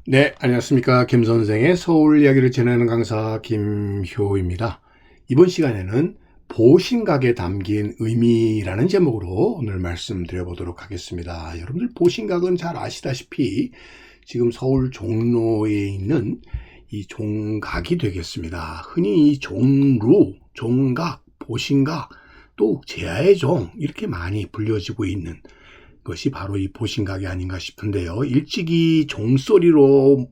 네, 안녕하십니까. 김 선생의 서울 이야기를 전하는 강사 김효입니다. 이번 시간에는 보신각에 담긴 의미라는 제목으로 오늘 말씀드려보도록 하겠습니다. 여러분들 보신각은 잘 아시다시피 지금 서울 종로에 있는 이 종각이 되겠습니다. 흔히 이 종루, 종각, 보신각, 또 제야의 종 이렇게 많이 불려지고 있는 것이 바로 이 보신각이 아닌가 싶은데요. 일찍이 종소리로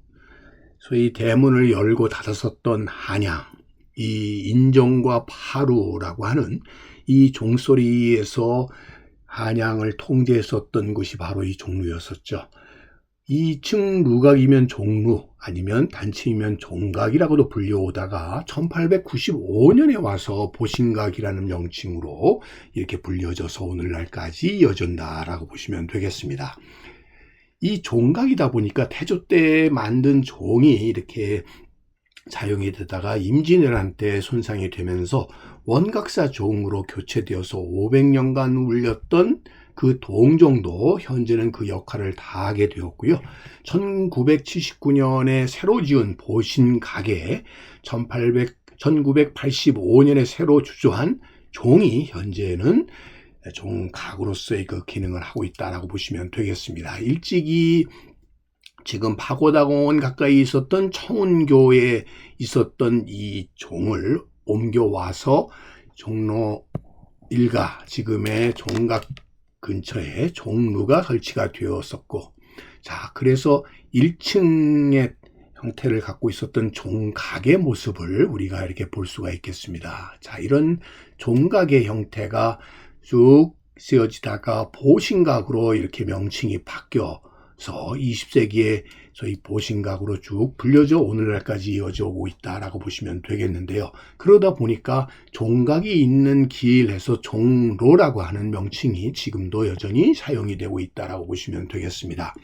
소위 대문을 열고 닫았었던 한양, 이 인정과 파루라고 하는 이 종소리에서 한양을 통제했었던 곳이 바로 이 종루였었죠. 2층 루각이면 종루, 아니면 단층이면 종각이라고도 불려오다가 1895년에 와서 보신각이라는 명칭으로 이렇게 불려져서 오늘날까지 이어진다라고 보시면 되겠습니다. 이 종각이다 보니까 태조 때 만든 종이 이렇게 사용이 되다가 임진왜란 때 손상이 되면서 원각사 종으로 교체되어서 500년간 울렸던 그 동종도 현재는 그 역할을 다하게 되었고요. 1979년에 새로 지은 보신각에 1985년에 새로 주조한 종이 현재는 종각으로서의 그 기능을 하고 있다라고 보시면 되겠습니다. 일찍이 지금 파고다공원 가까이 있었던 청운교에 있었던 이 종을 옮겨와서 종로 일가 지금의 종각 근처에 종루가 설치가 되었었고, 자, 그래서 1층의 형태를 갖고 있었던 종각의 모습을 우리가 이렇게 볼 수가 있겠습니다. 자, 이런 종각의 형태가 쭉 쓰여지다가 보신각으로 이렇게 명칭이 바뀌어서 20세기에 저희 보신각으로 쭉 불려져 오늘날까지 이어져 오고 있다라고 보시면 되겠는데요. 그러다 보니까 종각이 있는 길에서 종로라고 하는 명칭이 지금도 여전히 사용이 되고 있다라고 보시면 되겠습니다.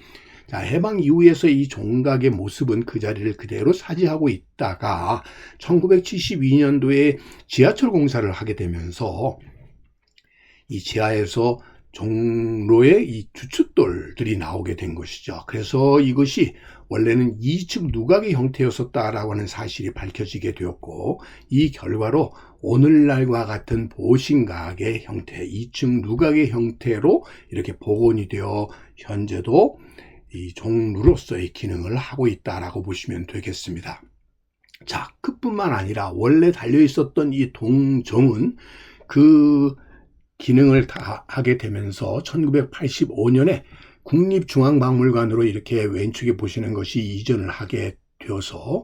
자, 해방 이후에서 이 종각의 모습은 그 자리를 그대로 차지하고 있다가 1972년도에 지하철 공사를 하게 되면서 이 지하에서 종로에 이 주춧돌들이 나오게 된 것이죠. 그래서 이것이 원래는 2층 누각의 형태였었다라고 하는 사실이 밝혀지게 되었고, 이 결과로 오늘날과 같은 보신각의 형태, 2층 누각의 형태로 이렇게 복원이 되어 현재도 이 종루로서의 기능을 하고 있다라고 보시면 되겠습니다. 자, 그뿐만 아니라 원래 달려 있었던 이 동정은 그 기능을 다 하게 되면서 1985년에 국립중앙박물관으로 이렇게 왼쪽에 보시는 것이 이전을 하게 되어서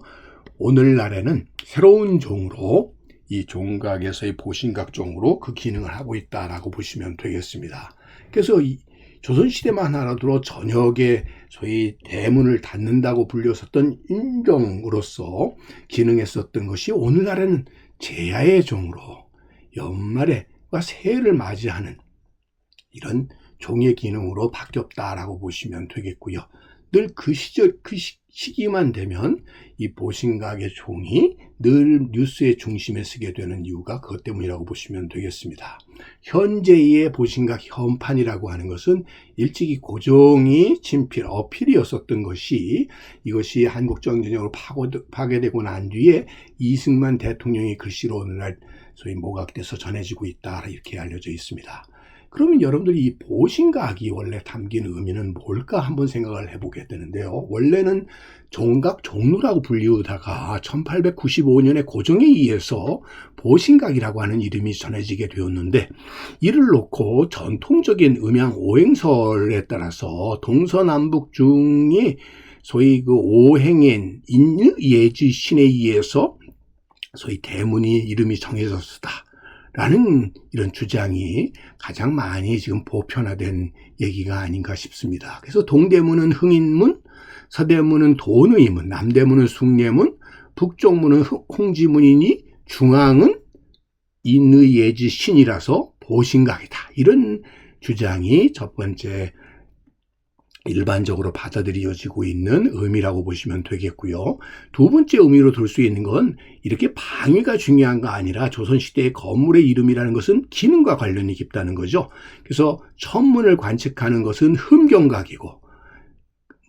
오늘날에는 새로운 종으로 이 종각에서의 보신각 종으로 그 기능을 하고 있다라고 보시면 되겠습니다. 그래서 이 조선시대만 하나로 저녁에 소위 대문을 닫는다고 불렸었던 인정으로서 기능했었던 것이 오늘날에는 제야의 종으로 연말에 새해를 맞이하는 이런 종의 기능으로 바뀌었다라고 보시면 되겠고요. 늘 그 시기만 되면 이 보신각의 종이 늘 뉴스의 중심에 서게 되는 이유가 그것 때문이라고 보시면 되겠습니다. 현재의 보신각 현판이라고 하는 것은 일찍이 고종이 친필, 어필이었었던 것이 이것이 한국정전으로 파괴되고 난 뒤에 이승만 대통령의 글씨로 오늘날 소위 모각돼서 전해지고 있다 이렇게 알려져 있습니다. 그러면 여러분들이 이 보신각이 원래 담긴 의미는 뭘까 한번 생각을 해보게 되는데요. 원래는 종각 종루라고 불리우다가 1895년에 고종에 의해서 보신각이라고 하는 이름이 전해지게 되었는데, 이를 놓고 전통적인 음양 오행설에 따라서 동서남북 중에 소위 그 오행인 인예지 신에 의해서 소위 대문이 이름이 정해졌다 라는 이런 주장이 가장 많이 지금 보편화된 얘기가 아닌가 싶습니다. 그래서 동대문은 흥인문, 서대문은 돈의문, 남대문은 숭례문, 북쪽문은 홍지문이니 중앙은 인의예지 신이라서 보신각이다. 이런 주장이 첫 번째 일반적으로 받아들여지고 있는 의미라고 보시면 되겠고요. 두 번째 의미로 들 수 있는 건 이렇게 방위가 중요한 거 아니라 조선시대의 건물의 이름이라는 것은 기능과 관련이 깊다는 거죠. 그래서 천문을 관측하는 것은 흠경각이고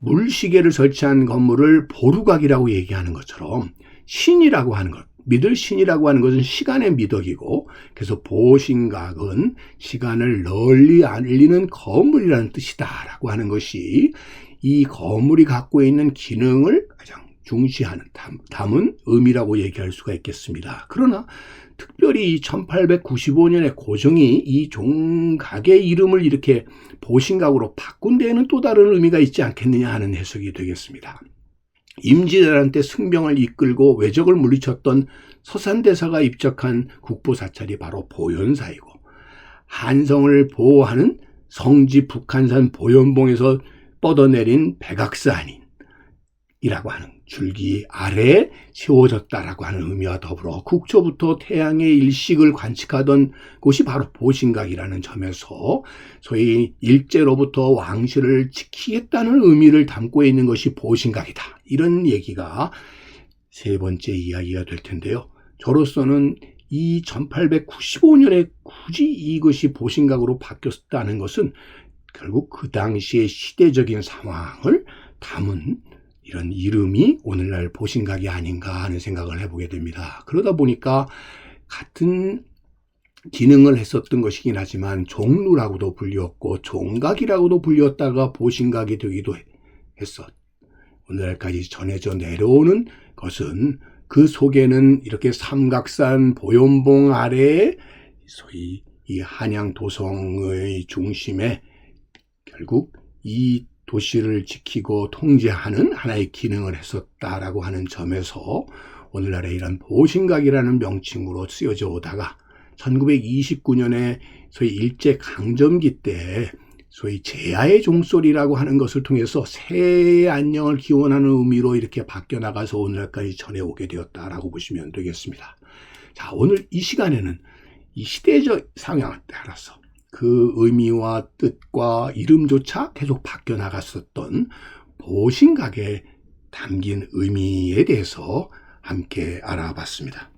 물시계를 설치한 건물을 보루각이라고 얘기하는 것처럼 신이라고 하는 것, 믿을 신이라고 하는 것은 시간의 미덕이고, 그래서 보신각은 시간을 널리 알리는 건물이라는 뜻이다라고 하는 것이 이 건물이 갖고 있는 기능을 가장 중시하는 담은 의미라고 얘기할 수가 있겠습니다. 그러나 특별히 1895년에 고종이 이 종각의 이름을 이렇게 보신각으로 바꾼 데에는 또 다른 의미가 있지 않겠느냐 하는 해석이 되겠습니다. 임진왜란 때 승병을 이끌고 왜적을 물리쳤던 서산대사가 입적한 국보사찰이 바로 보현사이고, 한성을 보호하는 성지 북한산 보현봉에서 뻗어내린 백악스 안인이라고 하는 줄기 아래에 세워졌다라고 하는 의미와 더불어 국초부터 태양의 일식을 관측하던 곳이 바로 보신각이라는 점에서 소위 일제로부터 왕실을 지키겠다는 의미를 담고 있는 것이 보신각이다, 이런 얘기가 세 번째 이야기가 될 텐데요. 저로서는 이 1895년에 굳이 이것이 보신각으로 바뀌었다는 것은 결국 그 당시의 시대적인 상황을 담은 이런 이름이 오늘날 보신각이 아닌가 하는 생각을 해보게 됩니다. 그러다 보니까 같은 기능을 했었던 것이긴 하지만 종루라고도 불렸고 종각이라고도 불렸다가 보신각이 되기도 했어. 오늘날까지 전해져 내려오는 것은 그 속에는 이렇게 삼각산 보현봉 아래에 소위 이 한양 도성의 중심에 결국 이 도시를 지키고 통제하는 하나의 기능을 했었다라고 하는 점에서 오늘날의 이런 보신각이라는 명칭으로 쓰여져 오다가 1929년에 소위 일제강점기 때 소위 제야의 종소리라고 하는 것을 통해서 새해의 안녕을 기원하는 의미로 이렇게 바뀌어 나가서 오늘날까지 전해오게 되었다라고 보시면 되겠습니다. 자, 오늘 이 시간에는 이 시대적 상황에 따라서 그 의미와 뜻과 이름조차 계속 바뀌어 나갔었던 보신각에 담긴 의미에 대해서 함께 알아봤습니다.